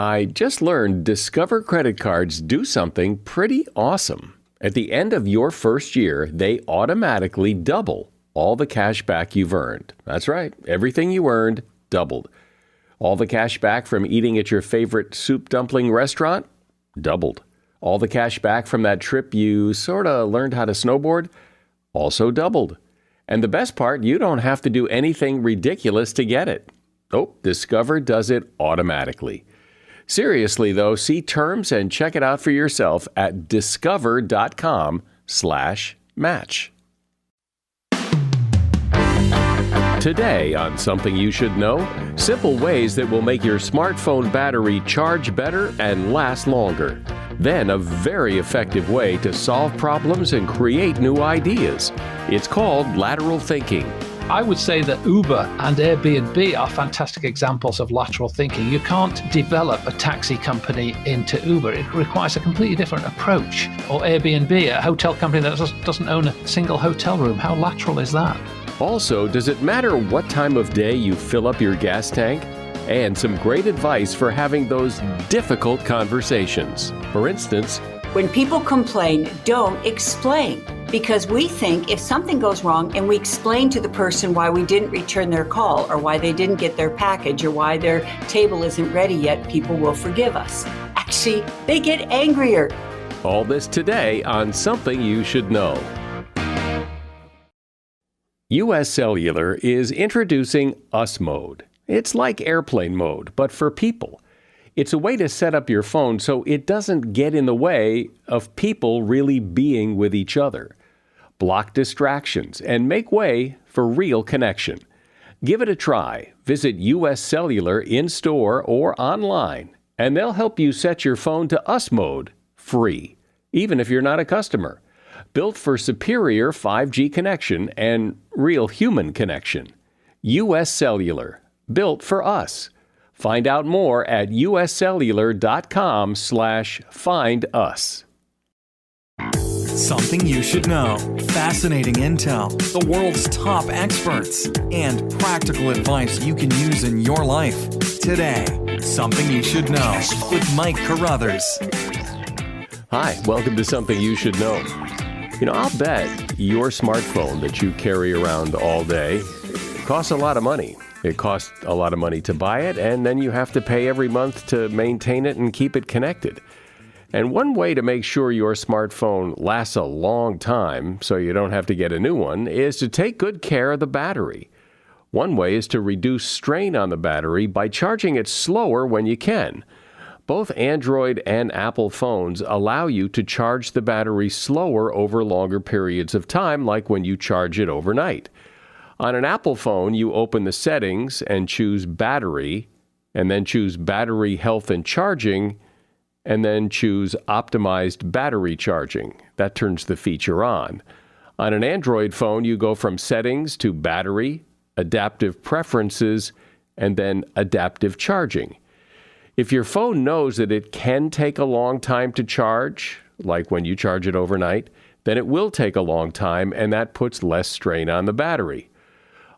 I just learned Discover credit cards do something pretty awesome. At the end of your first year, they automatically double all the cash back you've earned. That's right. Everything you earned doubled. All the cash back from eating at your favorite soup dumpling restaurant doubled. All the cash back from that trip you sort of learned how to snowboard also doubled. And the best part, you don't have to do anything ridiculous to get it. Oh, Discover does it automatically. Seriously, though, see terms and check it out for yourself at discover.com/match. Today on Something You Should Know, simple ways that will make your smartphone battery charge better and last longer. Then a very effective way to solve problems and create new ideas. It's called lateral thinking. I would say that Uber and Airbnb are fantastic examples of lateral thinking. You can't develop a taxi company into Uber. It requires a completely different approach. Or Airbnb, a hotel company that doesn't own a single hotel room. How lateral is that? Also, does it matter what time of day you fill up your gas tank? And some great advice for having those difficult conversations. For instance, when people complain, don't explain. Because we think if something goes wrong and we explain to the person why we didn't return their call or why they didn't get their package or why their table isn't ready yet, people will forgive us. Actually, they get angrier. All this today on Something You Should Know. U.S. Cellular is introducing US Mode. It's like airplane mode, but for people. It's a way to set up your phone so it doesn't get in the way of people really being with each other. Block distractions and make way for real connection. Give it a try. Visit U.S. Cellular in-store or online, and they'll help you set your phone to US Mode free, even if you're not a customer. Built for superior 5G connection and real human connection. U.S. Cellular, built for us. Find out more at uscellular.com/findus. Something you should know. Fascinating intel, the world's top experts, and practical advice you can use in your life. Today, Something You Should Know with Mike Carruthers. Hi, welcome to Something You Should Know. I'll bet your smartphone that you carry around all day costs a lot of money. It costs a lot of money to buy it, and then you have to pay every month to maintain it and keep it connected. And one way to make sure your smartphone lasts a long time so you don't have to get a new one is to take good care of the battery. One way is to reduce strain on the battery by charging it slower when you can. Both Android and Apple phones allow you to charge the battery slower over longer periods of time, like when you charge it overnight. On an Apple phone, you open the settings and choose battery, and then choose battery health and charging, and then choose optimized battery charging. That turns the feature on. On an Android phone, you go from settings to battery, adaptive preferences, and then adaptive charging. If your phone knows that it can take a long time to charge, like when you charge it overnight, then it will take a long time, and that puts less strain on the battery.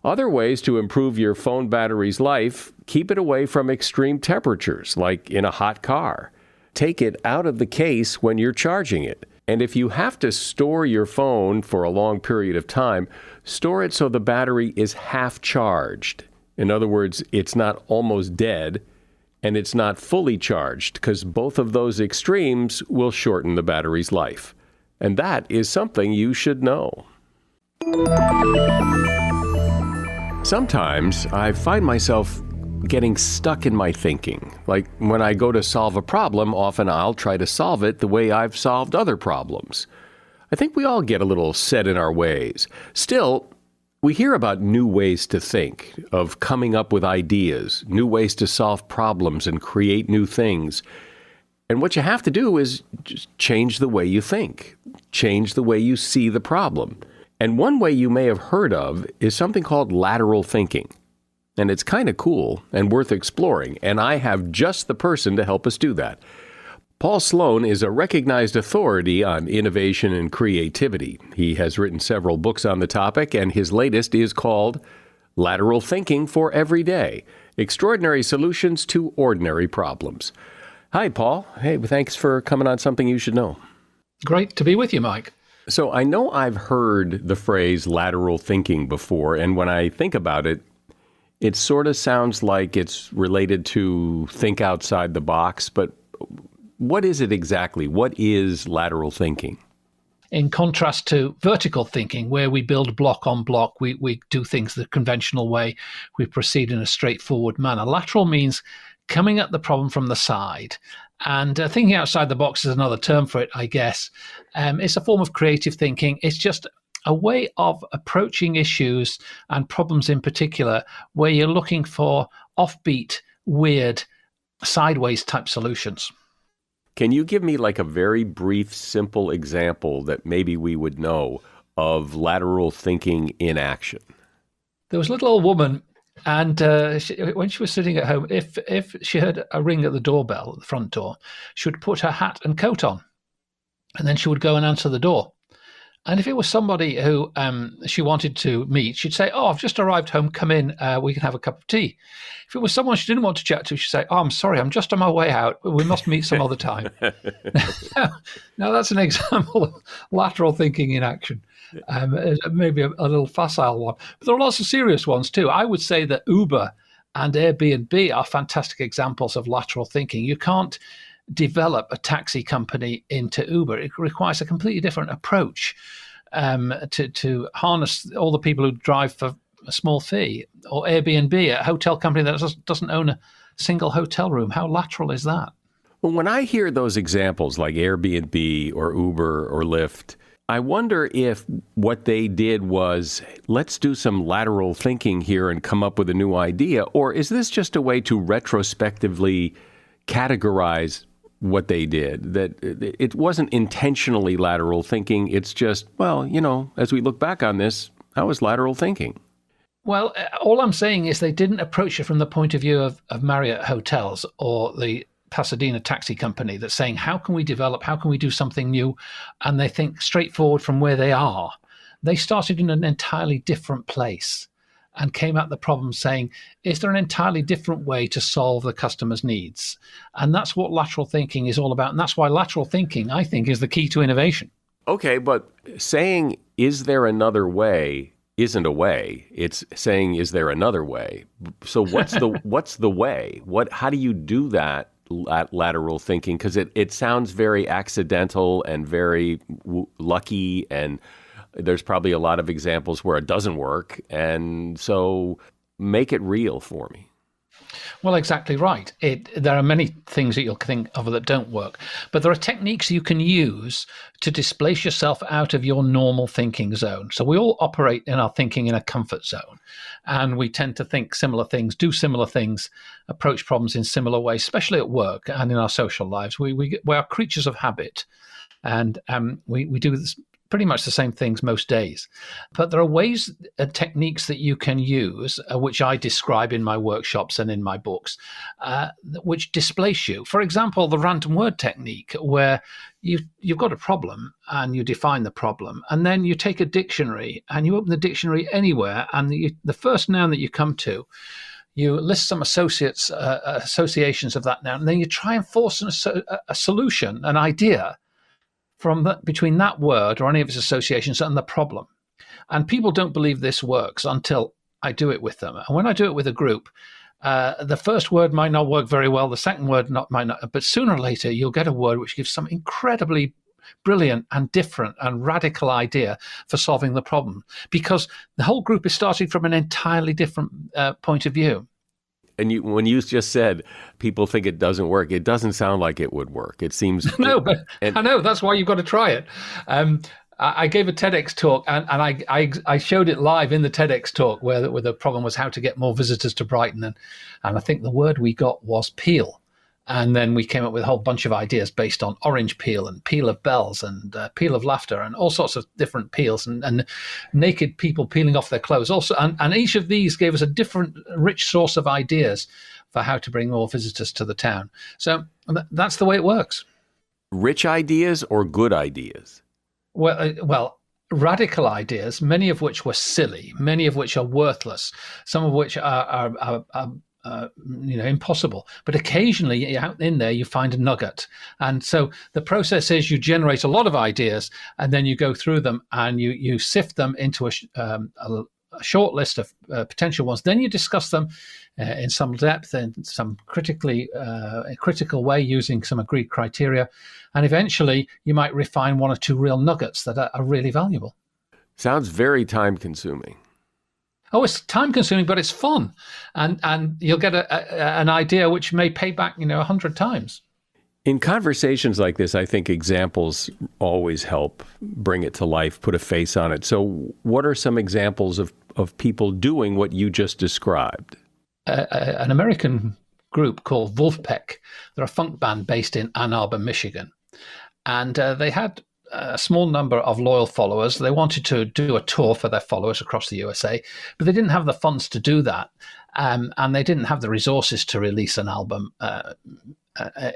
Other ways to improve your phone battery's life: keep it away from extreme temperatures, like in a hot car. Take it out of the case when you're charging it. And if you have to store your phone for a long period of time, store it so the battery is half charged. In other words, it's not almost dead, and it's not fully charged, because both of those extremes will shorten the battery's life. And that is something you should know. Sometimes I find myself getting stuck in my thinking. Like when I go to solve a problem, often I'll try to solve it the way I've solved other problems. I think we all get a little set in our ways. Still, we hear about new ways to think, of coming up with ideas, new ways to solve problems and create new things. And what you have to do is just change the way you think, change the way you see the problem. And one way you may have heard of is something called lateral thinking. And it's kind of cool and worth exploring, and I have just the person to help us do that. Paul Sloan is a recognized authority on innovation and creativity. He has written several books on the topic, and his latest is called Lateral Thinking for Every Day. Extraordinary solutions to ordinary problems. Hi, Paul. Hey, thanks for coming on Something You Should Know. Great to be with you, Mike. So I know I've heard the phrase lateral thinking before, and when I think about it, it sort of sounds like it's related to think outside the box, but what is it exactly? What is lateral thinking? In contrast to vertical thinking, where we build block on block, we do things the conventional way, we proceed in a straightforward manner. Lateral means coming at the problem from the side. And thinking outside the box is another term for it, I guess. It's a form of creative thinking. It's just a way of approaching issues and problems in particular, where you're looking for offbeat, weird, sideways type solutions. Can you give me like a very brief, simple example that maybe we would know of lateral thinking in action? There was a little old woman, and when she was sitting at home, if she heard a ring at the doorbell at the front door, she would put her hat and coat on, and then she would go and answer the door. And if it was somebody who she wanted to meet, she'd say, "Oh, I've just arrived home. Come in. We can have a cup of tea." If it was someone she didn't want to chat to, she'd say, "Oh, I'm sorry. I'm just on my way out. We must meet some other time." Now, that's an example of lateral thinking in action. Maybe a little facile one. But there are lots of serious ones too. I would say that Uber and Airbnb are fantastic examples of lateral thinking. You can't develop a taxi company into Uber. It requires a completely different approach to harness all the people who drive for a small fee. Or Airbnb, a hotel company that doesn't own a single hotel room. How lateral is that? Well, when I hear those examples like Airbnb or Uber or Lyft, I wonder if what they did was, let's do some lateral thinking here and come up with a new idea, or is this just a way to retrospectively categorize what they did, that it wasn't intentionally lateral thinking, it's just, well, as we look back on this, that was lateral thinking? Well, all I'm saying is they didn't approach it from the point of view of Marriott Hotels or the Pasadena taxi company that's saying, how can we develop, how can we do something new? And they think straightforward from where they are. They started in an entirely different place and came at the problem saying, is there an entirely different way to solve the customer's needs? And that's what lateral thinking is all about. And that's why lateral thinking, I think, is the key to innovation. Okay, but saying, is there another way, isn't a way. It's saying, is there another way? So what's the way? How do you do that? Lateral thinking, because it sounds very accidental and very lucky, and there's probably a lot of examples where it doesn't work, and so make it real for me. Well, exactly right. There are many things that you'll think of that don't work, but there are techniques you can use to displace yourself out of your normal thinking zone. So we all operate in our thinking in a comfort zone, and we tend to think similar things, do similar things, approach problems in similar ways, especially at work and in our social lives. We are creatures of habit, and we do this pretty much the same things most days. But there are ways and techniques that you can use, which I describe in my workshops and in my books, which displace you. For example, the random word technique, where you've got a problem and you define the problem, and then you take a dictionary and you open the dictionary anywhere, and the first noun that you come to, you list some associations of that noun, and then you try and force a solution, an idea, between that word or any of its associations and the problem. And people don't believe this works until I do it with them. And when I do it with a group, the first word might not work very well, the second word might not, but sooner or later you'll get a word which gives some incredibly brilliant and different and radical idea for solving the problem, because the whole group is starting from an entirely different point of view. And when you just said people think it doesn't work, it doesn't sound like it would work. It seems no, but I know that's why you've got to try it. I gave a TEDx talk, and I showed it live in the TEDx talk where the problem was how to get more visitors to Brighton, and I think the word we got was peel. And then we came up with a whole bunch of ideas based on orange peel and peel of bells and peel of laughter and all sorts of different peels and naked people peeling off their clothes. Also, and each of these gave us a different rich source of ideas for how to bring more visitors to the town. So that's the way it works. Rich ideas or good ideas? Well, radical ideas, many of which were silly, many of which are worthless, some of which are impossible. But occasionally out in there, you find a nugget. And so the process is you generate a lot of ideas, and then you go through them and you sift them into a short list of potential ones. Then you discuss them in some depth, in some critical way, using some agreed criteria. And eventually you might refine one or two real nuggets that are really valuable. Sounds very time consuming. Oh, it's time consuming, but it's fun. And you'll get an idea which may pay back, 100 times. In conversations like this, I think examples always help bring it to life, put a face on it. So what are some examples of people doing what you just described? An American group called Wolfpack. They're a funk band based in Ann Arbor, Michigan. And they had a small number of loyal followers. They wanted to do a tour for their followers across the USA, but they didn't have the funds to do that. And they didn't have the resources to release an album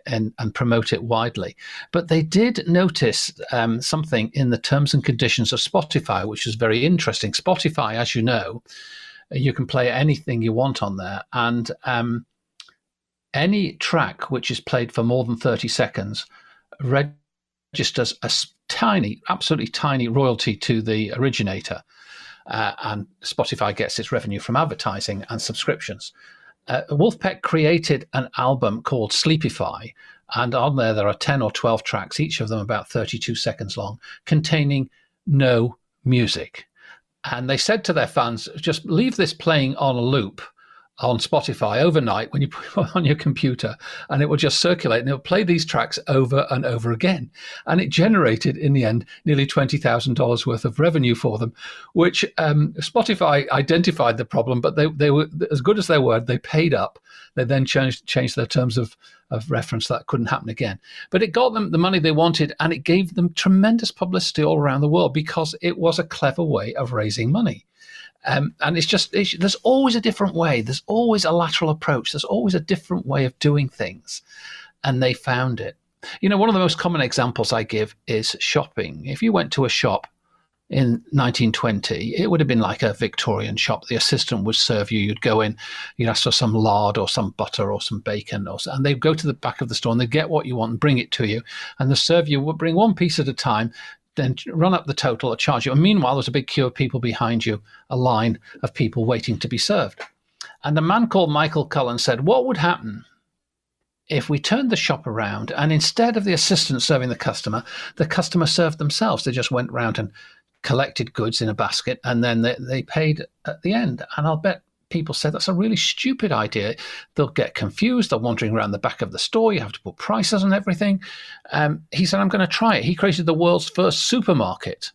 and promote it widely. But they did notice something in the terms and conditions of Spotify, which is very interesting. Spotify, as you know, you can play anything you want on there. And any track which is played for more than 30 seconds registers a tiny, absolutely tiny royalty to the originator. And Spotify gets its revenue from advertising and subscriptions. Wolfpack created an album called Sleepify, and on there are 10 or 12 tracks, each of them about 32 seconds long, containing no music. And they said to their fans, just leave this playing on a loop on Spotify overnight when you put it on your computer, and it will just circulate and it'll play these tracks over and over again. And it generated, in the end, nearly $20,000 worth of revenue for them, which Spotify identified the problem, but they were, as good as they were, they paid up. They then changed their terms of reference. That couldn't happen again. But it got them the money they wanted, and it gave them tremendous publicity all around the world because it was a clever way of raising money. And there's always a different way. There's always a lateral approach. There's always a different way of doing things. And they found it. One of the most common examples I give is shopping. If you went to a shop in 1920, it would have been like a Victorian shop. The assistant would serve you. You'd go in, you'd ask for some lard or some butter or some bacon, and they'd go to the back of the store and they'd get what you want and bring it to you. And the server would bring one piece at a time, then run up the total or charge you. And meanwhile, there's a big queue of people behind you, a line of people waiting to be served. And a man called Michael Cullen said, what would happen if we turned the shop around and instead of the assistant serving the customer served themselves? They just went round and collected goods in a basket, and then they paid at the end. And I'll bet people said that's a really stupid idea. They'll get confused. They're wandering around the back of the store. You have to put prices on everything. He said, I'm going to try it. He created the world's first supermarket,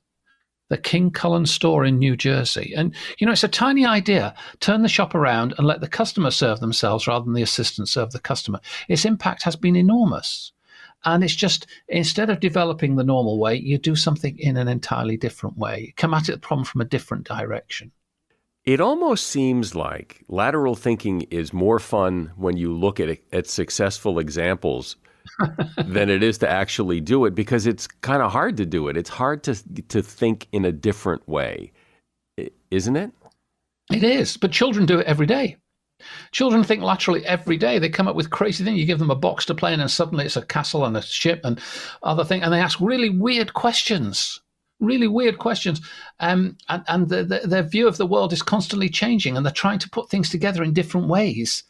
the King Cullen store in New Jersey. And, it's a tiny idea. Turn the shop around and let the customer serve themselves rather than the assistant serve the customer. Its impact has been enormous. And it's just, instead of developing the normal way, you do something in an entirely different way. Come at it, the problem from a different direction. It almost seems like lateral thinking is more fun when you look at successful examples than it is to actually do it, because it's kind of hard to do it. It's hard to think in a different way, isn't it? It is, but children do it every day. Children think laterally every day. They come up with crazy things. You give them a box to play in and suddenly it's a castle and a ship and other things, and they ask really weird questions. And their view of the world is constantly changing, and they're trying to put things together in different ways,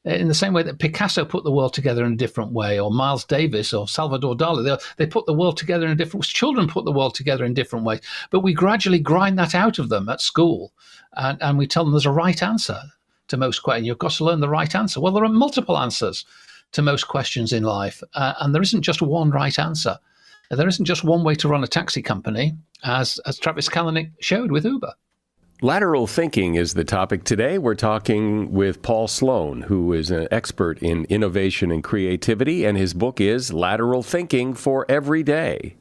in the same way that Picasso put the world together in a different way, or Miles Davis or Salvador Dali. They put the world together in a different way. Children put the world together in different ways, but we gradually grind that out of them at school, and we tell them there's a right answer to most questions. You've got to learn the right answer. Well, there are multiple answers to most questions in life, and there isn't just one right answer. There isn't just one way to run a taxi company, as Travis Kalanick showed with Uber. Lateral thinking is the topic today. We're talking with Paul Sloan, who is an expert in innovation and creativity, and his book is Lateral Thinking for Every Day.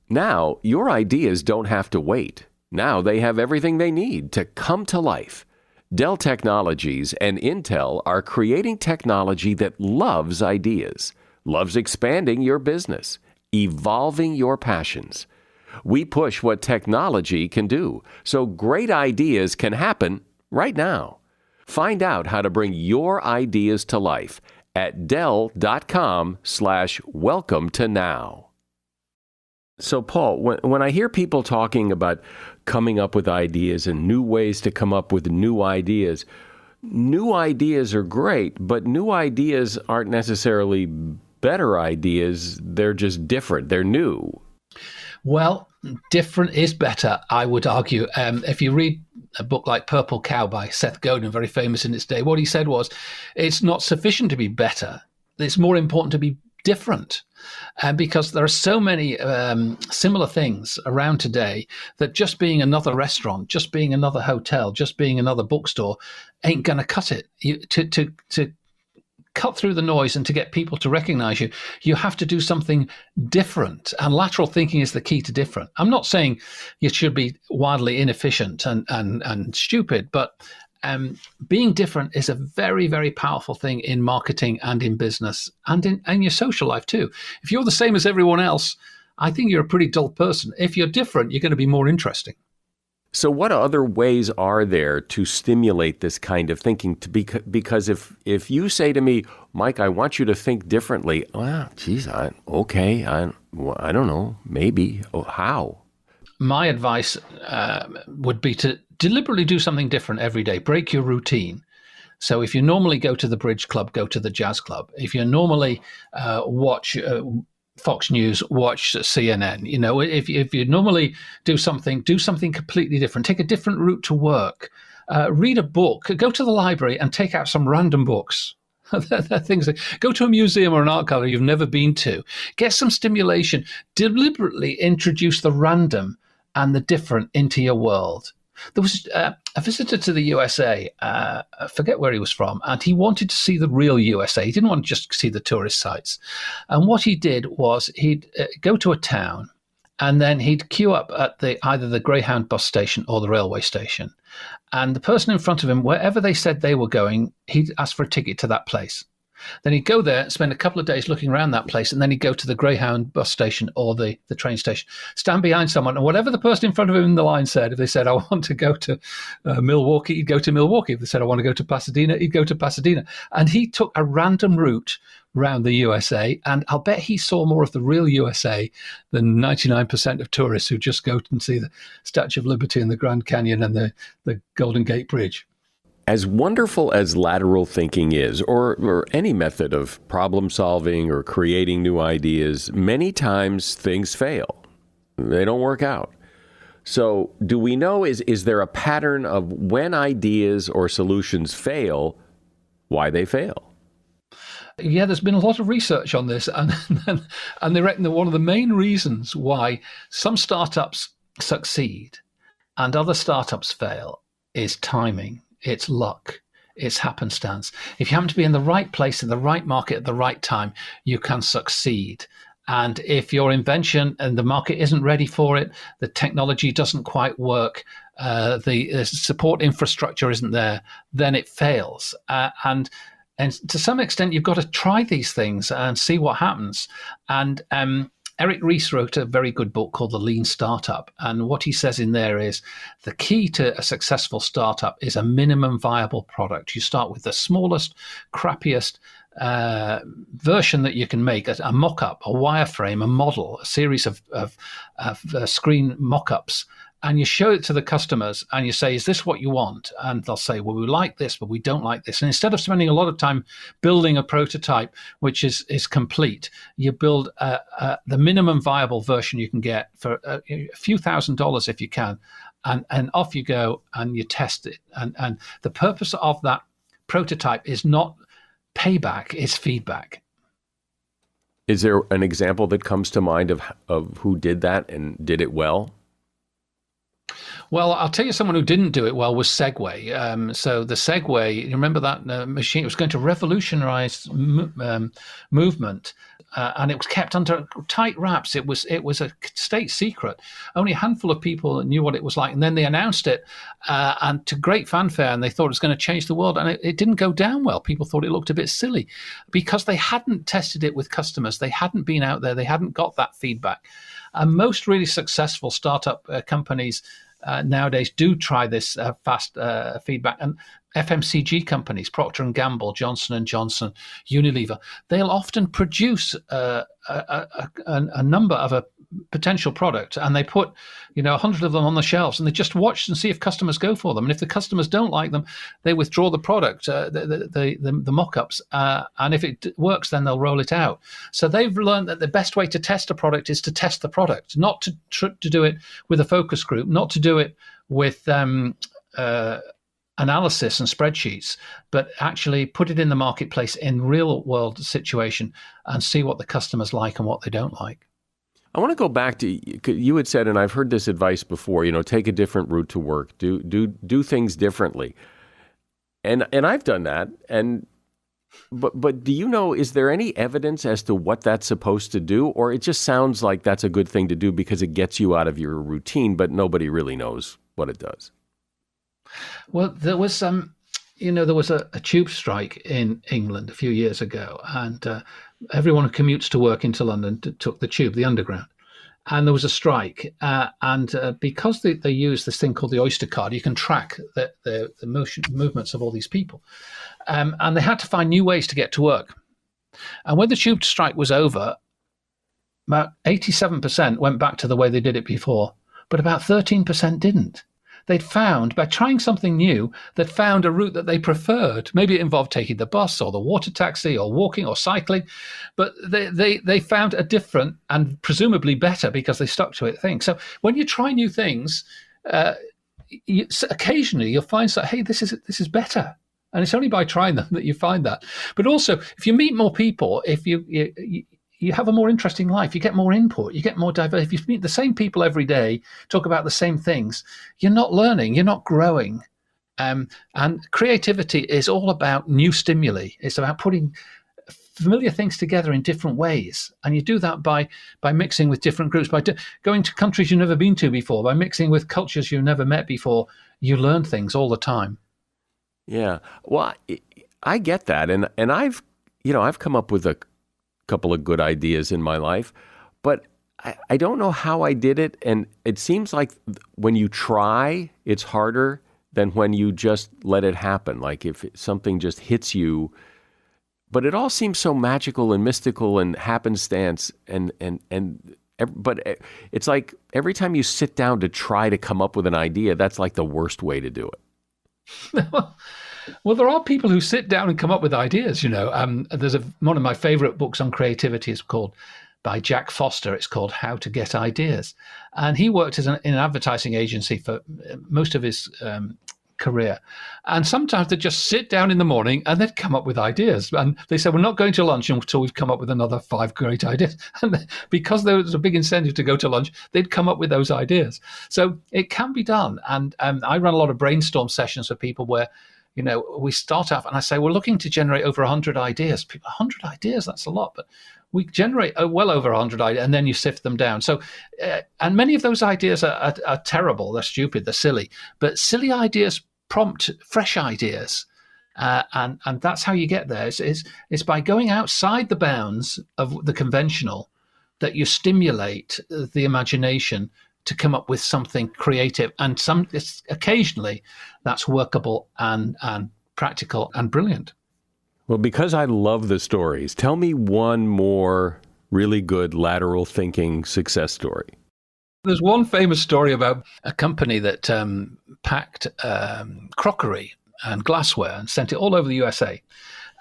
Now, your ideas don't have to wait. Now they have everything they need to come to life. Dell Technologies and Intel are creating technology that loves ideas, loves expanding your business, evolving your passions. We push what technology can do, so great ideas can happen right now. Find out how to bring your ideas to life at Dell.com/welcome to now. So, Paul, when I hear people talking about coming up with ideas and new ways to come up with new ideas are great, but new ideas aren't necessarily better ideas. They're just different. They're new. Well, different is better, I would argue. If you read a book like Purple Cow by Seth Godin, very famous in its day, what he said was, it's not sufficient to be better. It's more important to be different. Because there are so many similar things around today that just being another restaurant, just being another hotel, just being another bookstore ain't going to cut it. To cut through the noise and to get people to recognize you, you have to do something different. And lateral thinking is the key to different. I'm not saying you should be wildly inefficient and stupid, but being different is a very, very powerful thing in marketing and in business and in your social life too. If you're the same as everyone else, I think you're a pretty dull person. If you're different, you're going to be more interesting. So what other ways are there to stimulate this kind of thinking? Because if you say to me, Mike, I want you to think differently, well, geez, I don't know, maybe. Oh, how? My advice would be to deliberately do something different every day. Break your routine. So if you normally go to the bridge club, go to the jazz club. If you normally watch Fox News, watch CNN. You know, if you normally do something completely different. Take a different route to work. Read a book. Go to the library and take out some random books. Things like, go to a museum or an art gallery you've never been to. Get some stimulation. Deliberately introduce the random and the different into your world. There was a visitor to the USA, I forget where he was from, and he wanted to see the real USA. He didn't want to just see the tourist sites. And what he did was he'd go to a town, and then he'd queue up at either the Greyhound bus station or the railway station. And the person in front of him, wherever they said they were going, he'd ask for a ticket to that place. Then he'd go there, spend a couple of days looking around that place, and then he'd go to the Greyhound bus station or the train station, stand behind someone, and whatever the person in front of him in the line said, if they said, I want to go to Milwaukee, he'd go to Milwaukee. If they said, I want to go to Pasadena, he'd go to Pasadena. And he took a random route around the USA, and I'll bet he saw more of the real USA than 99% of tourists who just go and see the Statue of Liberty and the Grand Canyon and the Golden Gate Bridge. As wonderful as lateral thinking is, or any method of problem solving or creating new ideas, many times things fail. They don't work out. So do we know, is there a pattern of when ideas or solutions fail, why they fail? Yeah, there's been a lot of research on this, and they reckon that one of the main reasons why some startups succeed and other startups fail is timing. It's luck. It's happenstance. If you happen to be in the right place, in the right market at the right time, you can succeed. And if your invention and the market isn't ready for it, the technology doesn't quite work, the support infrastructure isn't there, then it fails. And to some extent, you've got to try these things and see what happens. And Eric Ries wrote a very good book called The Lean Startup. And what he says in there is the key to a successful startup is a minimum viable product. You start with the smallest, crappiest version that you can make, a mock-up, a wireframe, a model, a series of screen mock-ups. And you show it to the customers and you say, is this what you want? And they'll say, well, we like this, but we don't like this. And instead of spending a lot of time building a prototype, which is complete, you build the minimum viable version you can get for a few $1,000s if you can. And off you go and you test it. And the purpose of that prototype is not payback, it's feedback. Is there an example that comes to mind of who did that and did it well? Well, I'll tell you someone who didn't do it well was Segway. So the Segway, you remember that machine? It was going to revolutionize movement, and it was kept under tight wraps. It was a state secret. Only a handful of people knew what it was like. And then they announced it, and to great fanfare, and they thought it was going to change the world. And it didn't go down well. People thought it looked a bit silly because they hadn't tested it with customers. They hadn't been out there. They hadn't got that feedback. And most really successful startup companies nowadays do try this fast feedback. And FMCG companies, Procter and Gamble, Johnson and Johnson, Unilever, they'll often produce a number of a potential product, and they put 100 of them on the shelves, and they just watch and see if customers go for them. And if the customers don't like them, they withdraw the product, the mock-ups, and if it works, then they'll roll it out. So they've learned that the best way to test a product is to test the product, not to do it with a focus group, not to do it with analysis and spreadsheets, but actually put it in the marketplace in real world situation and see what the customers like and what they don't like. I want to go back to, you had said, and I've heard this advice before, take a different route to work, do things differently. And I've done that. But do you know, is there any evidence as to what that's supposed to do? Or it just sounds like that's a good thing to do because it gets you out of your routine, but nobody really knows what it does? Well, there was a tube strike in England a few years ago, and everyone who commutes to work into London took the tube, the underground. And there was a strike, and because they use this thing called the Oyster card, you can track the movements of all these people. And they had to find new ways to get to work. And when the tube strike was over, about 87% went back to the way they did it before, but about 13% didn't. They'd found, by trying something new, they'd found a route that they preferred. Maybe it involved taking the bus or the water taxi or walking or cycling, but they found a different and presumably better, because they stuck to it, thing. So when you try new things, occasionally you'll find that, hey, this is better. And it's only by trying them that you find that. But also, if you meet more people, if you have a more interesting life, you get more input, you get more diverse. If you meet the same people every day, talk about the same things, you're not learning, you're not growing. And creativity is all about new stimuli. It's about putting familiar things together in different ways. And you do that by mixing with different groups, by going to countries you've never been to before, by mixing with cultures you've never met before. You learn things all the time. Yeah. Well, I get that. And I've come up with a couple of good ideas in my life, but I don't know how I did it. And it seems like when you try, it's harder than when you just let it happen. Like if something just hits you, but it all seems so magical and mystical and happenstance. But it's like every time you sit down to try to come up with an idea, that's like the worst way to do it. Well, there are people who sit down and come up with ideas, There's one of my favorite books on creativity is by Jack Foster. It's called How to Get Ideas. And he worked in an advertising agency for most of his career. And sometimes they'd just sit down in the morning and they'd come up with ideas. And they said, we're not going to lunch until we've come up with another 5 great ideas. And because there was a big incentive to go to lunch, they'd come up with those ideas. So it can be done. And I run a lot of brainstorm sessions for people where we start off and I say, we're looking to generate over 100 ideas. People, 100 ideas, that's a lot, but we generate well over 100 ideas, and then you sift them down. So, and many of those ideas are terrible, they're stupid, they're silly, but silly ideas prompt fresh ideas. And that's how you get there. It's by going outside the bounds of the conventional that you stimulate the imagination to come up with something creative, and occasionally that's workable and practical and brilliant. Well, because I love the stories, tell me one more really good lateral thinking success story. There's one famous story about a company that packed crockery and glassware and sent it all over the USA.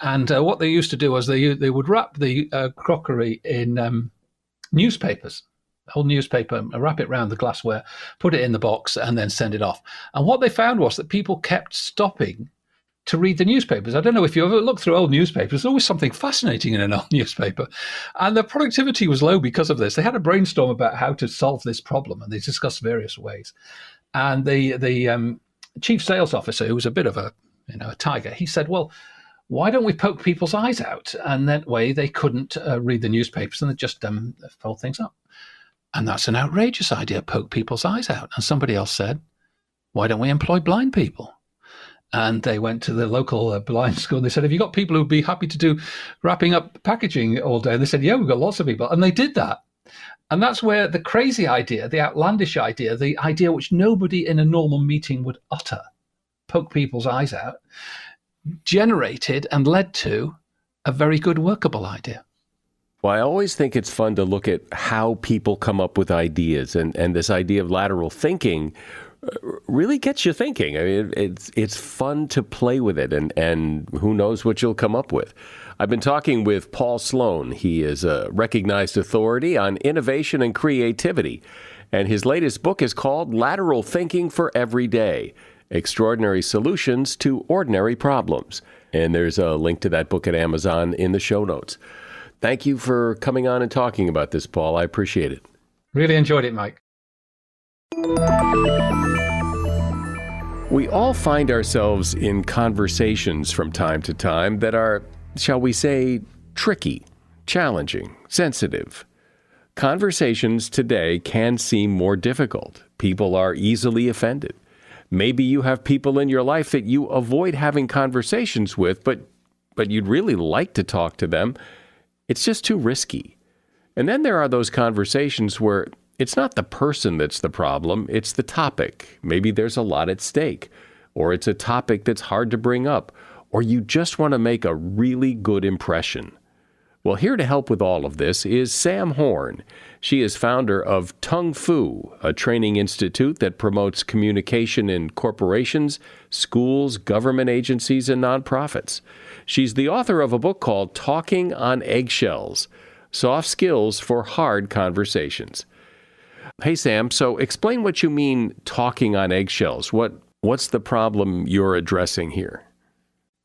And what they used to do was they would wrap the crockery in newspapers. Whole newspaper, wrap it around the glassware, put it in the box, and then send it off. And what they found was that people kept stopping to read the newspapers. I don't know if you ever look through old newspapers, there's always something fascinating in an old newspaper. And the productivity was low because of this. They had a brainstorm about how to solve this problem, and they discussed various ways. And the chief sales officer, who was a bit of a tiger, he said, well, why don't we poke people's eyes out? And that way they couldn't read the newspapers, and they just fold things up. And that's an outrageous idea, poke people's eyes out. And somebody else said, why don't we employ blind people? And they went to the local blind school and they said, have you got people who'd be happy to do wrapping up packaging all day? And they said, yeah, we've got lots of people. And they did that. And that's where the crazy idea, the outlandish idea, the idea which nobody in a normal meeting would utter, poke people's eyes out, generated and led to a very good workable idea. Well, I always think it's fun to look at how people come up with ideas, and this idea of lateral thinking really gets you thinking. I mean, it's fun to play with it, and who knows what you'll come up with. I've been talking with Paul Sloan. He is a recognized authority on innovation and creativity, and his latest book is called Lateral Thinking for Every Day: Extraordinary Solutions to Ordinary Problems. And there's a link to that book at Amazon in the show notes. Thank you for coming on and talking about this, Paul. I appreciate it. Really enjoyed it, Mike. We all find ourselves in conversations from time to time that are, shall we say, tricky, challenging, sensitive. Conversations today can seem more difficult. People are easily offended. Maybe you have people in your life that you avoid having conversations with, but you'd really like to talk to them. It's just too risky. And then there are those conversations where it's not the person that's the problem, it's the topic. Maybe there's a lot at stake, or it's a topic that's hard to bring up, or you just want to make a really good impression. Well, here to help with all of this is Sam Horn. She is founder of Tongue Fu, a training institute that promotes communication in corporations, schools, government agencies, and nonprofits. She's the author of a book called Talking on Eggshells: Soft Skills for Hard Conversations. Hey, Sam, so explain what you mean talking on eggshells. What's the problem you're addressing here?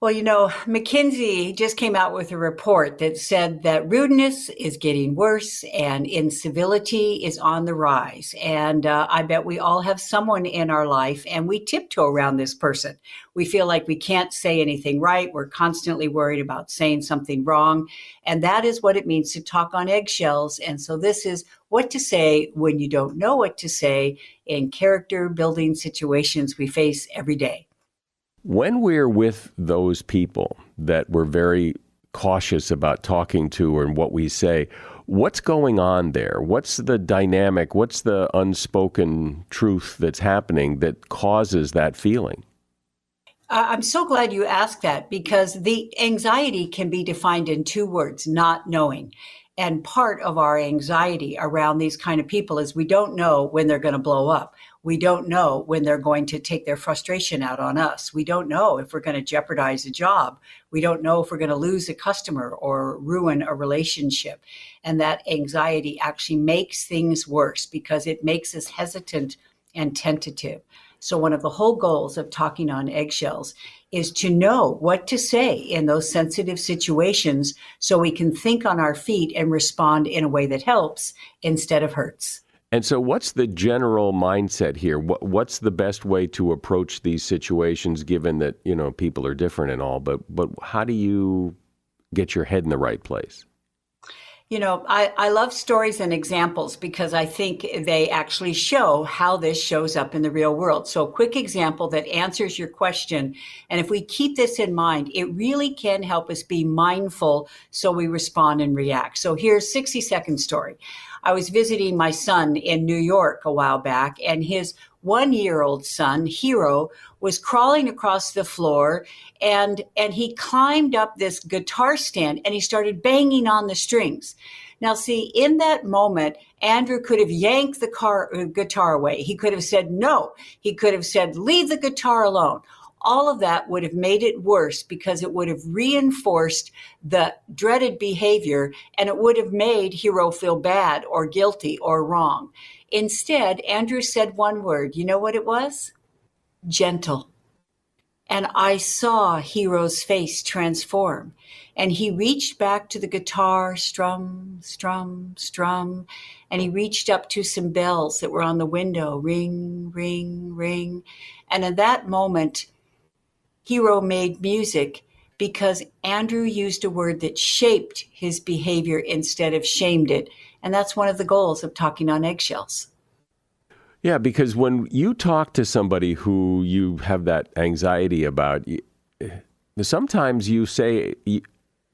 Well, McKinsey just came out with a report that said that rudeness is getting worse and incivility is on the rise. And I bet we all have someone in our life and we tiptoe around this person. We feel like we can't say anything right. We're constantly worried about saying something wrong. And that is what it means to talk on eggshells. And so this is what to say when you don't know what to say in character building situations we face every day. When we're with those people that we're very cautious about talking to and what we say, what's going on there? What's the dynamic? What's the unspoken truth that's happening that causes that feeling? I'm so glad you asked that, because the anxiety can be defined in two words: not knowing. And part of our anxiety around these kind of people is we don't know when they're going to blow up. We don't know when they're going to take their frustration out on us. We don't know if we're going to jeopardize a job. We don't know if we're going to lose a customer or ruin a relationship. And that anxiety actually makes things worse because it makes us hesitant and tentative. So one of the whole goals of talking on eggshells is to know what to say in those sensitive situations so we can think on our feet and respond in a way that helps instead of hurts. And so what's the general mindset here? What's the best way to approach these situations, given that, people are different and all, but how do you get your head in the right place? I love stories and examples because I think they actually show how this shows up in the real world. So a quick example that answers your question. And if we keep this in mind, it really can help us be mindful so we respond and react. So here's a 60-second story. I was visiting my son in New York a while back, and his 1-year-old son, Hero, was crawling across the floor, and he climbed up this guitar stand and he started banging on the strings. Now, see, in that moment, Andrew could have yanked the guitar away. He could have said no. He could have said, leave the guitar alone. All of that would have made it worse because it would have reinforced the dreaded behavior, and it would have made Hero feel bad or guilty or wrong. Instead, Andrew said one word. You know what it was? Gentle. And I saw Hero's face transform. And he reached back to the guitar, strum, strum, strum. And he reached up to some bells that were on the window, ring, ring, ring. And in that moment, Hero made music because Andrew used a word that shaped his behavior instead of shamed it. And that's one of the goals of talking on eggshells. Yeah, because when you talk to somebody who you have that anxiety about, sometimes you say,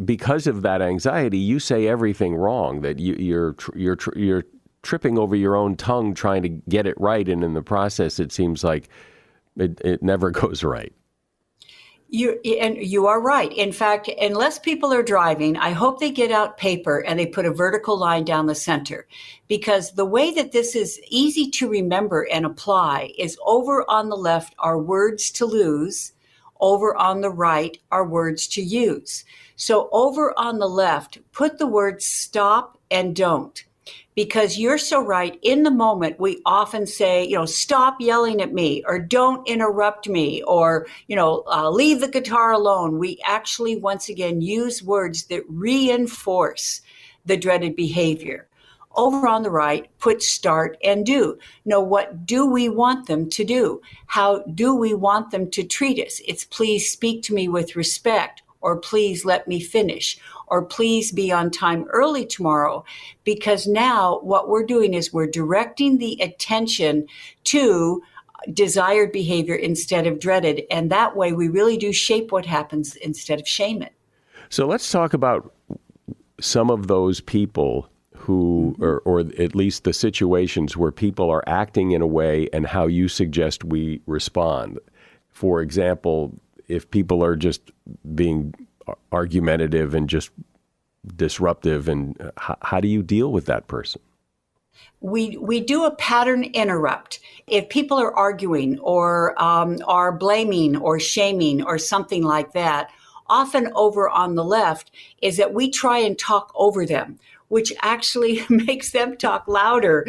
because of that anxiety, you say everything wrong, that you're tripping over your own tongue trying to get it right. And in the process, it seems like it never goes right. You are right. In fact, unless people are driving, I hope they get out paper and they put a vertical line down the center, because the way that this is easy to remember and apply is over on the left are words to lose, over on the right are words to use. So over on the left, put the words stop and don't. Because you're so right. In the moment, we often say, stop yelling at me, or don't interrupt me, or, leave the guitar alone. We actually, once again, use words that reinforce the dreaded behavior. Over on the right, put start and do. Now, what do we want them to do? How do we want them to treat us? It's please speak to me with respect, or please let me finish, or please be on time early tomorrow. Because now what we're doing is we're directing the attention to desired behavior instead of dreaded. And that way we really do shape what happens instead of shame it. So let's talk about some of those people who, or at least the situations where people are acting in a way and how you suggest we respond. For example, if people are just being argumentative and just disruptive, and how do you deal with that person? We do a pattern interrupt. If people are arguing or are blaming or shaming or something like that, often over on the left is that we try and talk over them, which actually makes them talk louder,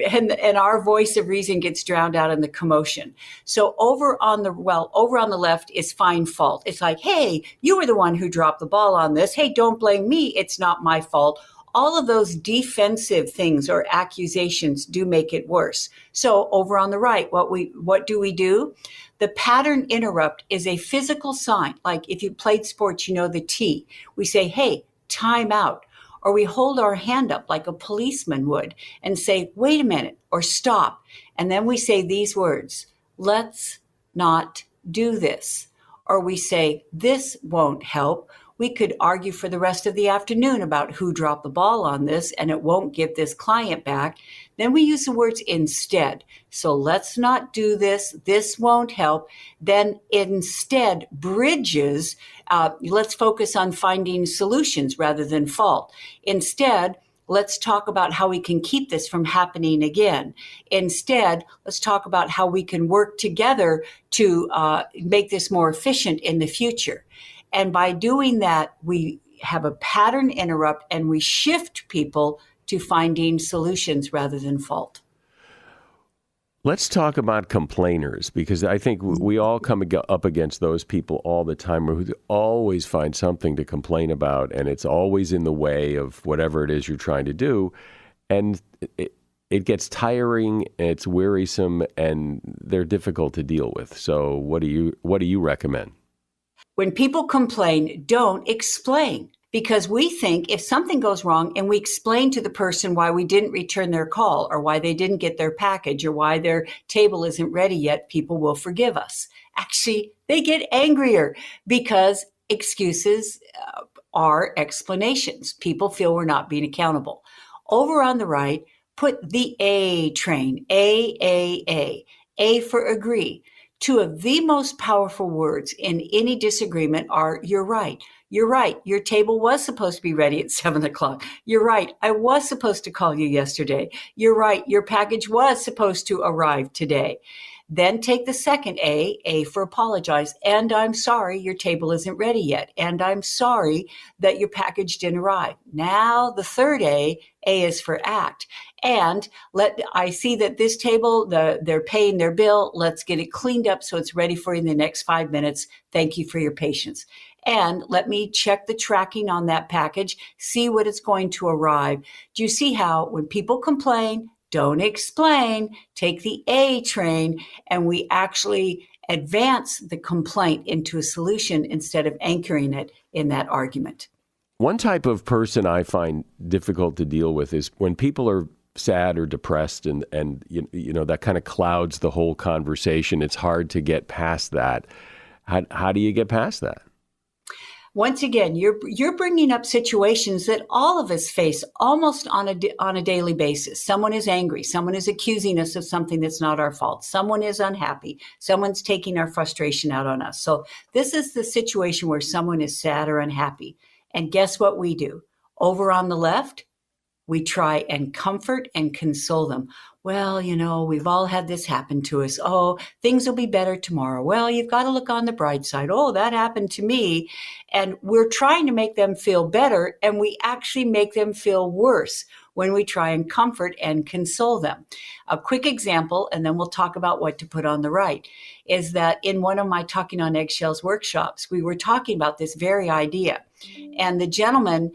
and our voice of reason gets drowned out in the commotion. So over on the left is find fault. It's like, hey, you were the one who dropped the ball on this. Hey, don't blame me. It's not my fault. All of those defensive things or accusations do make it worse. So over on the right, what do we do? The pattern interrupt is a physical sign. Like if you played sports, the T. We say, hey, time out. Or we hold our hand up like a policeman would and say, wait a minute, or stop. And then we say these words, let's not do this. Or we say, this won't help. We could argue for the rest of the afternoon about who dropped the ball on this, and it won't get this client back. Then we use the words instead. So let's not do this. This won't help. Then instead bridges. Let's focus on finding solutions rather than fault. Instead, let's talk about how we can keep this from happening again. Instead, let's talk about how we can work together to make this more efficient in the future. And by doing that, we have a pattern interrupt and we shift people to finding solutions rather than fault. Let's talk about complainers, because I think we all come up against those people all the time who always find something to complain about, and it's always in the way of whatever it is you're trying to do. And it gets tiring, it's wearisome, and they're difficult to deal with. So what do you recommend? When people complain, don't explain, because we think if something goes wrong and we explain to the person why we didn't return their call or why they didn't get their package or why their table isn't ready yet, people will forgive us. Actually, they get angrier because excuses are explanations. People feel we're not being accountable. Over on the right, put the A train, A for agree. Two of the most powerful words in any disagreement are, you're right. You're right. Your table was supposed to be ready at 7:00. You're right. I was supposed to call you yesterday. You're right. Your package was supposed to arrive today. Then take the second A for apologize. And I'm sorry your table isn't ready yet. And I'm sorry that your package didn't arrive. Now the third A is for act. And I see that this table, they're paying their bill. Let's get it cleaned up so it's ready for you in the next 5 minutes. Thank you for your patience. And let me check the tracking on that package, see what it's going to arrive. Do you see how when people complain, don't explain, take the A train, and we actually advance the complaint into a solution instead of anchoring it in that argument? One type of person I find difficult to deal with is when people are sad or depressed, and that kind of clouds the whole conversation. It's hard to get past that. How do you get past that? Once again, you're bringing up situations that all of us face almost on a daily basis. Someone is angry. Someone is accusing us of something that's not our fault. Someone is unhappy. Someone's taking our frustration out on us. So this is the situation where someone is sad or unhappy. And guess what we do? Over on the left, we try and comfort and console them. Well, we've all had this happen to us. Oh, things will be better tomorrow. Well, you've got to look on the bright side. Oh, that happened to me. And we're trying to make them feel better, and we actually make them feel worse when we try and comfort and console them. A quick example, and then we'll talk about what to put on the right, is that in one of my Talking on Eggshells workshops, we were talking about this very idea. And the gentleman,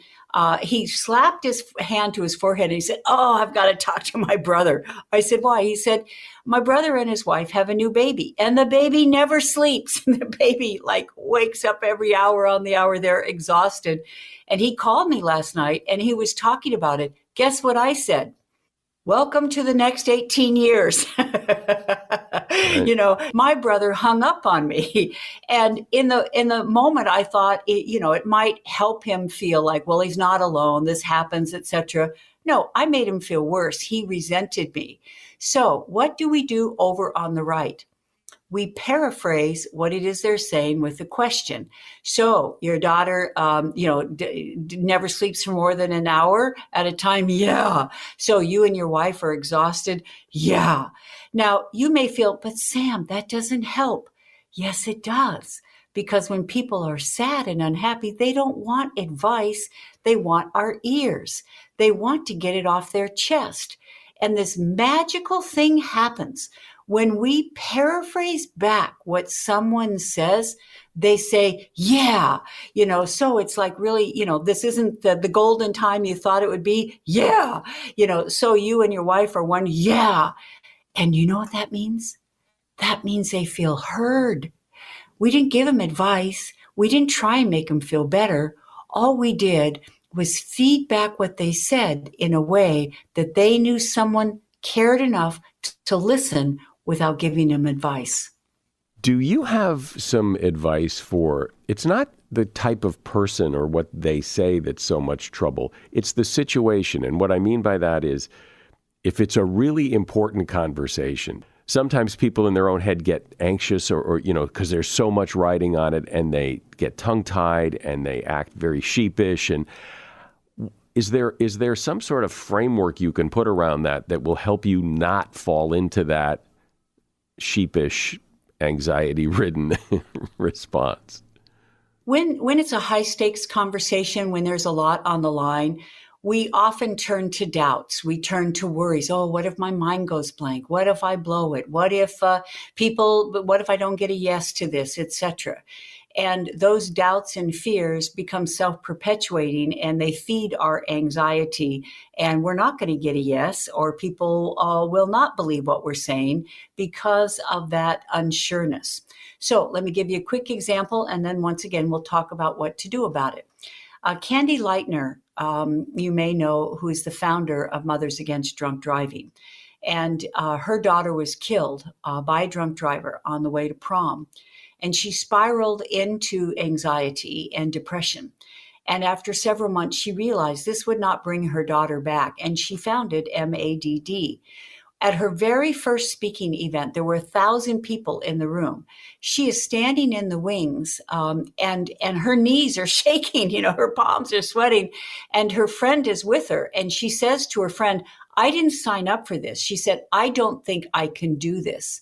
he slapped his hand to his forehead and he said, "Oh, I've got to talk to my brother." I said, "Why?" He said, "My brother and his wife have a new baby, and the baby never sleeps." The baby wakes up every hour on the hour. They're exhausted. And he called me last night and he was talking about it. Guess what I said? "Welcome to the next 18 years. My brother hung up on me. And in the moment, I thought, it might help him feel like, well, he's not alone. This happens, etc. No, I made him feel worse. He resented me. So what do we do over on the right? We paraphrase what it is they're saying with a question. So your daughter, never sleeps for more than an hour at a time? Yeah. So you and your wife are exhausted? Yeah. Now you may feel, but Sam, that doesn't help. Yes, it does. Because when people are sad and unhappy, they don't want advice. They want our ears. They want to get it off their chest. And this magical thing happens. When we paraphrase back what someone says, they say, yeah, so it's like really, this isn't the golden time you thought it would be. Yeah. So you and your wife are one. Yeah. And you know what that means? That means they feel heard. We didn't give them advice. We didn't try and make them feel better. All we did was feed back what they said in a way that they knew someone cared enough to listen without giving them advice. Do you have some advice for, it's not the type of person or what they say that's so much trouble, it's the situation. And what I mean by that is, if it's a really important conversation, sometimes people in their own head get anxious or because there's so much riding on it, and they get tongue-tied and they act very sheepish. And is there some sort of framework you can put around that will help you not fall into that sheepish, anxiety-ridden response? When it's a high-stakes conversation, when there's a lot on the line, we often turn to doubts. We turn to worries. Oh, what if my mind goes blank? What if I blow it? What if what if I don't get a yes to this, etc.? And those doubts and fears become self-perpetuating, and they feed our anxiety. And we're not going to get a yes, or people will not believe what we're saying because of that unsureness. So let me give you a quick example, and then once again, we'll talk about what to do about it. Candy Lightner, you may know, who is the founder of Mothers Against Drunk Driving. And her daughter was killed by a drunk driver on the way to prom. And she spiraled into anxiety and depression. And after several months, she realized this would not bring her daughter back. And she founded MADD. At her very first speaking event, there were 1,000 people in the room. She is standing in the wings, and her knees are shaking, her palms are sweating, and her friend is with her. And she says to her friend, "I didn't sign up for this." She said, "I don't think I can do this."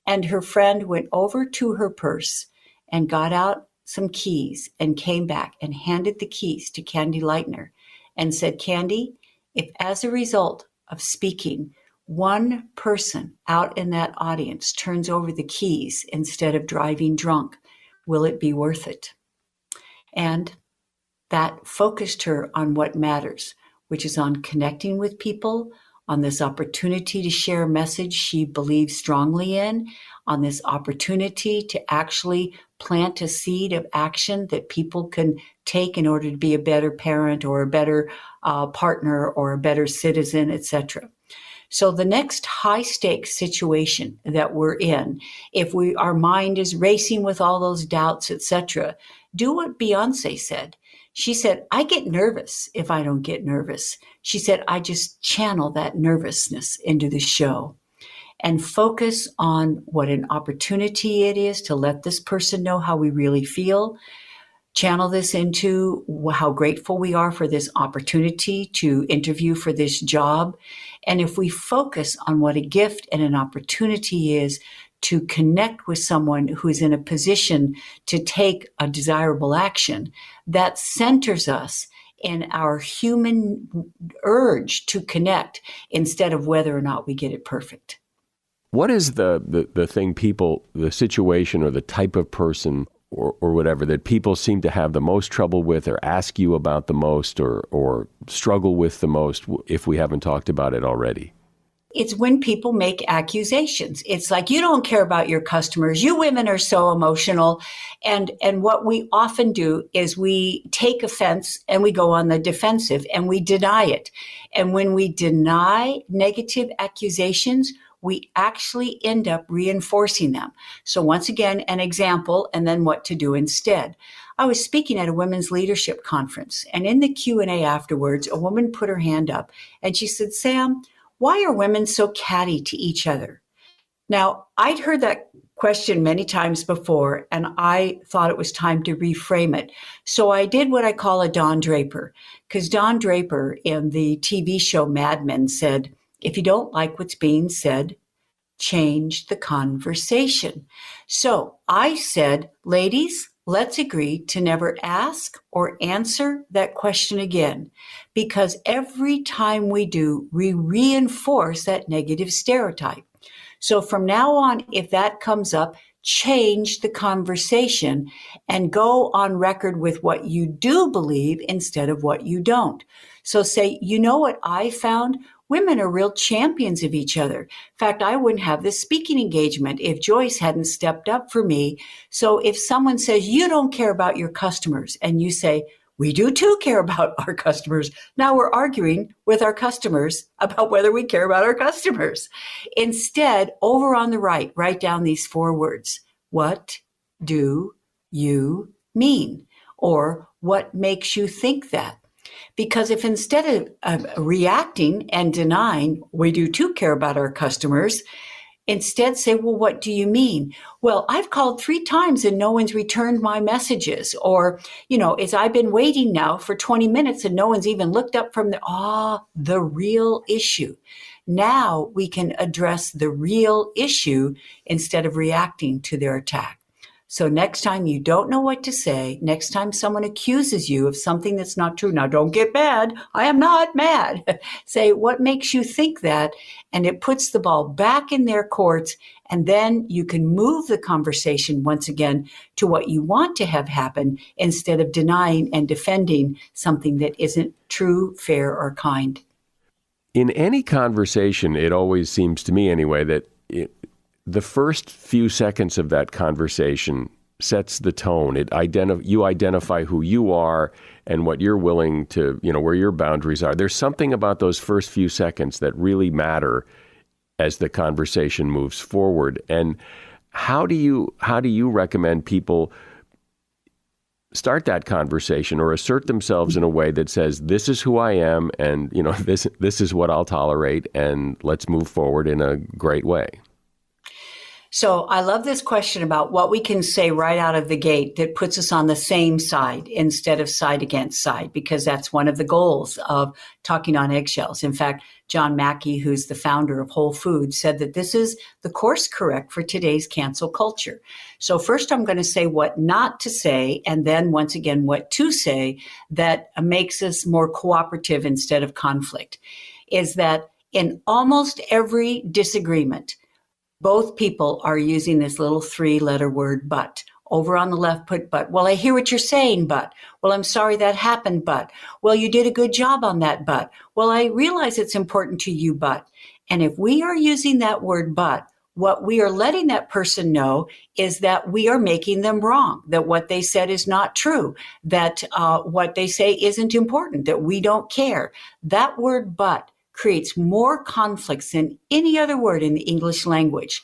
And her friend went over to her purse and got out some keys and came back and handed the keys to Candy Lightner and said, "Candy, if as a result of speaking, one person out in that audience turns over the keys instead of driving drunk, will it be worth it?" And that focused her on what matters, which is on connecting with people, on this opportunity to share a message she believes strongly in, on this opportunity to actually plant a seed of action that people can take in order to be a better parent or a better partner or a better citizen, etc. So the next high stakes situation that we're in, if our mind is racing with all those doubts, etc., do what Beyonce said. She said, I get nervous if I don't get nervous. She said, I just channel that nervousness into the show and focus on what an opportunity it is to let this person know how we really feel. Channel this into how grateful we are for this opportunity to interview for this job. And if we focus on what a gift and an opportunity is to connect with someone who is in a position to take a desirable action, that centers us in our human urge to connect instead of whether or not we get it perfect. What is the thing people, the situation or the type of person or whatever that people seem to have the most trouble with or ask you about the most or struggle with the most if we haven't talked about it already? It's when people make accusations. It's like, you don't care about your customers. You women are so emotional. And what we often do is we take offense and we go on the defensive and we deny it. And when we deny negative accusations, we actually end up reinforcing them. So once again, an example, and then what to do instead. I was speaking at a women's leadership conference, and in the Q&A afterwards, a woman put her hand up and she said, Sam, why are women so catty to each other? Now, I'd heard that question many times before, and I thought it was time to reframe it. So I did what I call a Don Draper, because Don Draper in the TV show Mad Men said, if you don't like what's being said, change the conversation. So I said, ladies, let's agree to never ask or answer that question again, because every time we do, we reinforce that negative stereotype. So from now on, if that comes up, change the conversation and go on record with what you do believe instead of what you don't. So say, you know what I found? Women are real champions of each other. In fact, I wouldn't have this speaking engagement if Joyce hadn't stepped up for me. So if someone says, you don't care about your customers, and you say, we do too care about our customers. Now we're arguing with our customers about whether we care about our customers. Instead, over on the right, write down these 4 words. What do you mean? Or what makes you think that? Because if instead of reacting and denying, we do too care about our customers, instead say, well, what do you mean? Well, I've called 3 times and no one's returned my messages. Or, I've been waiting now for 20 minutes and no one's even looked up from the real issue. Now we can address the real issue instead of reacting to their attack. So next time you don't know what to say, next time someone accuses you of something that's not true, now don't get mad. I am not mad. Say, what makes you think that? And it puts the ball back in their courts. And then you can move the conversation once again to what you want to have happen instead of denying and defending something that isn't true, fair, or kind. In any conversation, it always seems to me anyway that the first few seconds of that conversation sets the tone. You identify who you are and what you're willing to, where your boundaries are. There's something about those first few seconds that really matter as the conversation moves forward. And how do you recommend people start that conversation or assert themselves in a way that says, this is who I am, and this is what I'll tolerate, and let's move forward in a great way? So I love this question about what we can say right out of the gate that puts us on the same side instead of side against side, because that's one of the goals of talking on eggshells. In fact, John Mackey, who's the founder of Whole Foods, said that this is the course correct for today's cancel culture. So first I'm going to say what not to say, and then once again what to say that makes us more cooperative instead of conflict, is that in almost every disagreement, both people are using this little 3-letter word, but. Over on the left, put but. Well, I hear what you're saying, but. Well, I'm sorry that happened, but. Well, you did a good job on that, but. Well, I realize it's important to you, but. And if we are using that word, but, what we are letting that person know is that we are making them wrong, that what they said is not true, that what they say isn't important, that we don't care. That word, but, creates more conflicts than any other word in the English language.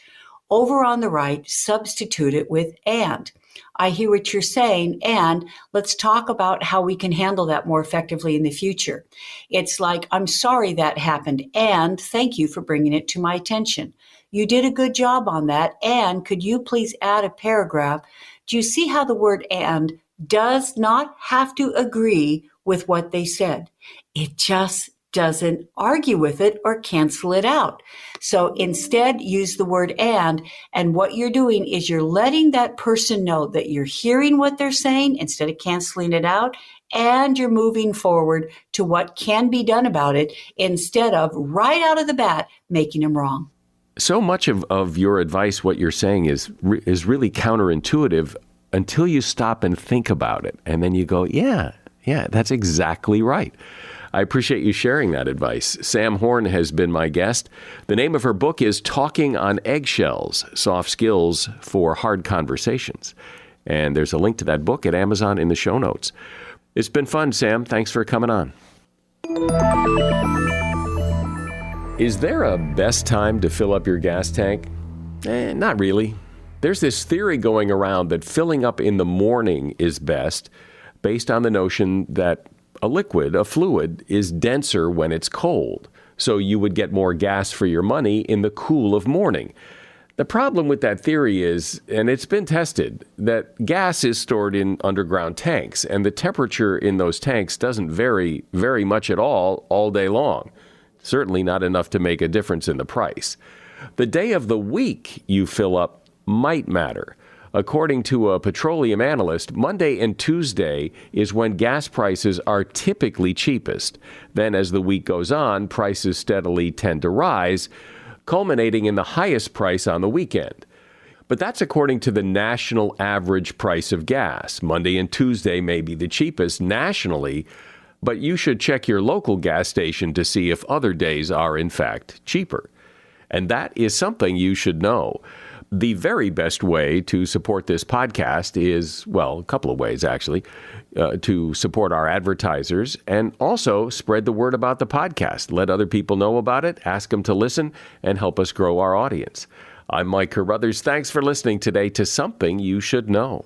Over on the right, substitute it with and. I hear what you're saying, and let's talk about how we can handle that more effectively in the future. It's like, I'm sorry that happened, and thank you for bringing it to my attention. You did a good job on that, and could you please add a paragraph? Do you see how the word and does not have to agree with what they said? It just doesn't argue with it or cancel it out. So instead, use the word and what you're doing is you're letting that person know that you're hearing what they're saying instead of canceling it out, and you're moving forward to what can be done about it instead of right out of the bat making them wrong. So much of your advice, what you're saying is really counterintuitive until you stop and think about it. And then you go, yeah, that's exactly right. I appreciate you sharing that advice. Sam Horn has been my guest. The name of her book is Talking on Eggshells, Soft Skills for Hard Conversations. And there's a link to that book at Amazon in the show notes. It's been fun, Sam. Thanks for coming on. Is there a best time to fill up your gas tank? Not really. There's this theory going around that filling up in the morning is best, based on the notion that a fluid, is denser when it's cold, so you would get more gas for your money in the cool of morning. The problem with that theory is, and it's been tested, that gas is stored in underground tanks, and the temperature in those tanks doesn't vary very much at all day long. Certainly not enough to make a difference in the price. The day of the week you fill up might matter. According to a petroleum analyst, Monday and Tuesday is when gas prices are typically cheapest. Then as the week goes on, prices steadily tend to rise, culminating in the highest price on the weekend. But that's according to the national average price of gas. Monday and Tuesday may be the cheapest nationally, but you should check your local gas station to see if other days are in fact cheaper. And that is something you should know. The very best way to support this podcast is, well, a couple of ways, actually, to support our advertisers and also spread the word about the podcast. Let other people know about it, ask them to listen, and help us grow our audience. I'm Mike Carruthers. Thanks for listening today to Something You Should Know.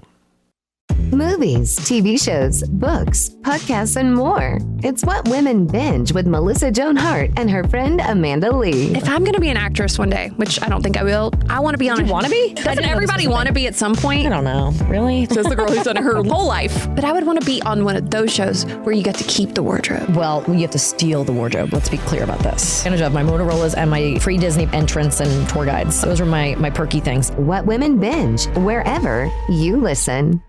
Movies, TV shows, books, podcasts, and more. It's What Women Binge with Melissa Joan Hart and her friend Amanda Lee. If I'm going to be an actress one day, which I don't think I will, I want to be on You want to be? Doesn't everybody want to be at some point? I don't know. Really? Says the girl who's done it her whole life. But I would want to be on one of those shows where you get to keep the wardrobe. Well, you have to steal the wardrobe. Let's be clear about this. Advantage of my Motorola's and my free Disney entrance and tour guides. Those are my perky things. What Women Binge, wherever you listen.